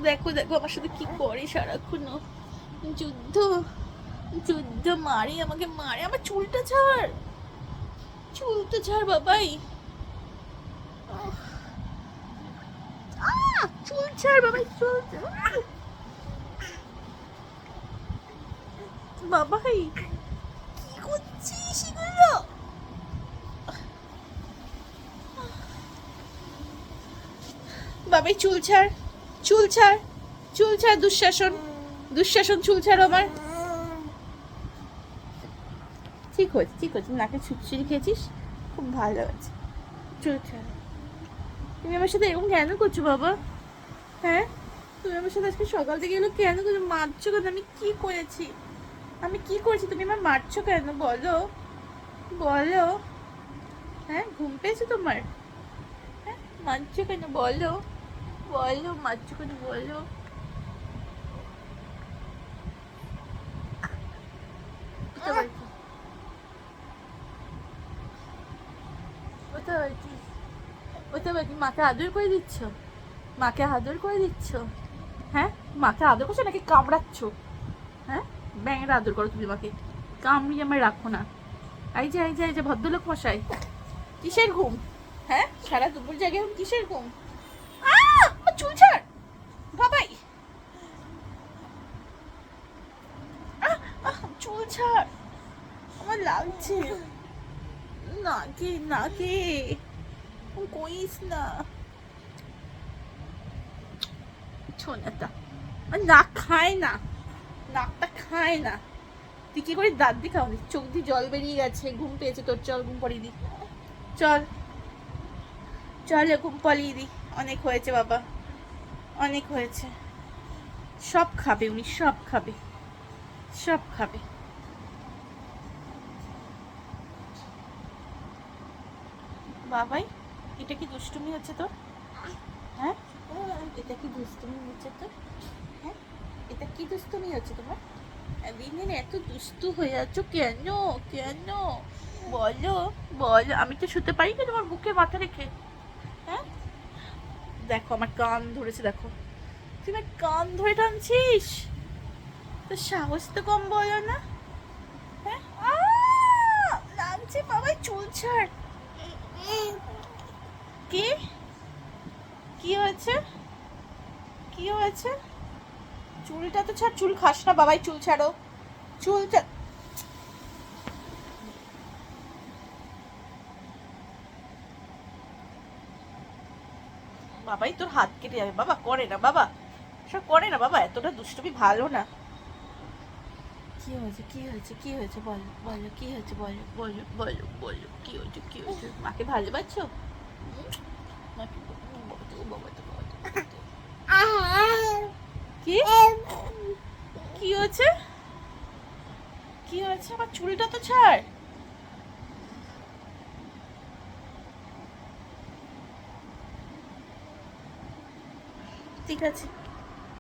দেখো দেখো আমার সাথে কি করে সারাক্ষণ যুদ্ধ যুদ্ধ মারে, আমাকে মারে। আমার চুলটা ছাড়, চুলটা ছাড় বাবাই। চুল ছাড় বাবাই, চুল বাবাই। কি করছিস এগুলো? বাবাই চুল ছাড়, চুল ছাড়, চুল ছাড়। দুঃশাসন, দুঃশাসন, চুল ছাড় আমার। ঠিক হয়েছে, ঠিক হয়েছে। নাকে ছুটছুরি খেয়েছিস, খুব ভালো আছে। চুল ছাড়। তুমি আমার সাথে এরকম কেন করছো বাবা? হ্যাঁ, তুমি আমার সাথে আজকে সকাল থেকে এলো কেন করছো? মারছো কেন? আমি কি করেছি? আমি কি করেছি? তুমি আমার মারছো কেন বলো, বলো। হ্যাঁ, ঘুম পেয়েছে তোমার? হ্যাঁ, মারছো কেন বলো, বলো মারছো কেন বলো। কোথায় হয়েছি? কোথায় হয়েছি? মাকে আদর করে দিচ্ছ? মাকে আদর করে দিচ্ছ? হ্যাঁ, মাকে আদর করছো নাকি কামড়াচ্ছ? হ্যাঁ, ব্যাঙের আদর করো তুমি মাকে, কামড়িয়ে আমার রাখো না। এই যে এই যে এই যে ভদ্রলোক মশাই, কিসের ঘুম? হ্যাঁ, সারা দুপুর জাগে কিসের ঘুম? আমার চুল ছাড় বাবাই। চুল ছাড়, আমার লাগছে নাকে, নাকে কইস না। ছোনাটা নাক খায় না, নাকটা খায় না। তুই কি করে দাঁত দিয়ে খাওয়ানি? চোখ দিয়ে জল বেরিয়ে গেছে, ঘুম পেয়েছে তোর। চল ঘুম পাড়িয়ে দি, চল চল ঘুম পালিয়ে দি। অনেক হয়েছে বাবা, অনেক হয়েছে। সব খাবে উনি, সব খাবে, সব খাবে। বাবাই, এটা কি দুষ্টুমি হচ্ছে তোর? হ্যাঁ, এটা কি দুষ্টুমি হচ্ছে তোর? হ্যাঁ, এটা কি দুষ্টুমি হচ্ছে তোমার? দিন দিন এত দুষ্টু হয়ে যাচ্ছ কেন? কেন বলো, বলো। আমি তো শুতে পারি না তোমার বুকে মাথা রেখে। হ্যাঁ, দেখো আমার কান ধরেছে, দেখো তুমি কান ধরে টানছিস, তো সাহস তো কম বলো না। হ্যাঁ, লাগছে বাবাই, চুল ছাড়। কি, কি হয়েছে? কি হয়েছে? চুলটা তো ছাড়। চুল খাস না বাবাই, চুল ছাড়ো, চুল ছাড়। বাবাই তোর হাত কেটে যাবে বাবা, করে না বাবা, সব করে না বাবা, এতটা দুষ্টুমি ভালো না। কি হয়েছে, কি হয়েছে, কি হয়েছে বলো, বলো কি হয়েছে বলো, বলো বলো বলো কি হয়েছে, কি হয়েছে? মাকে ভালোবাসছো? মাকে বাবা তো, বাবা তো, বাবা তো। কি, কি হয়েছে? কি হয়েছে? আমার চুলটা তো ছাড়। ঠিক আছে।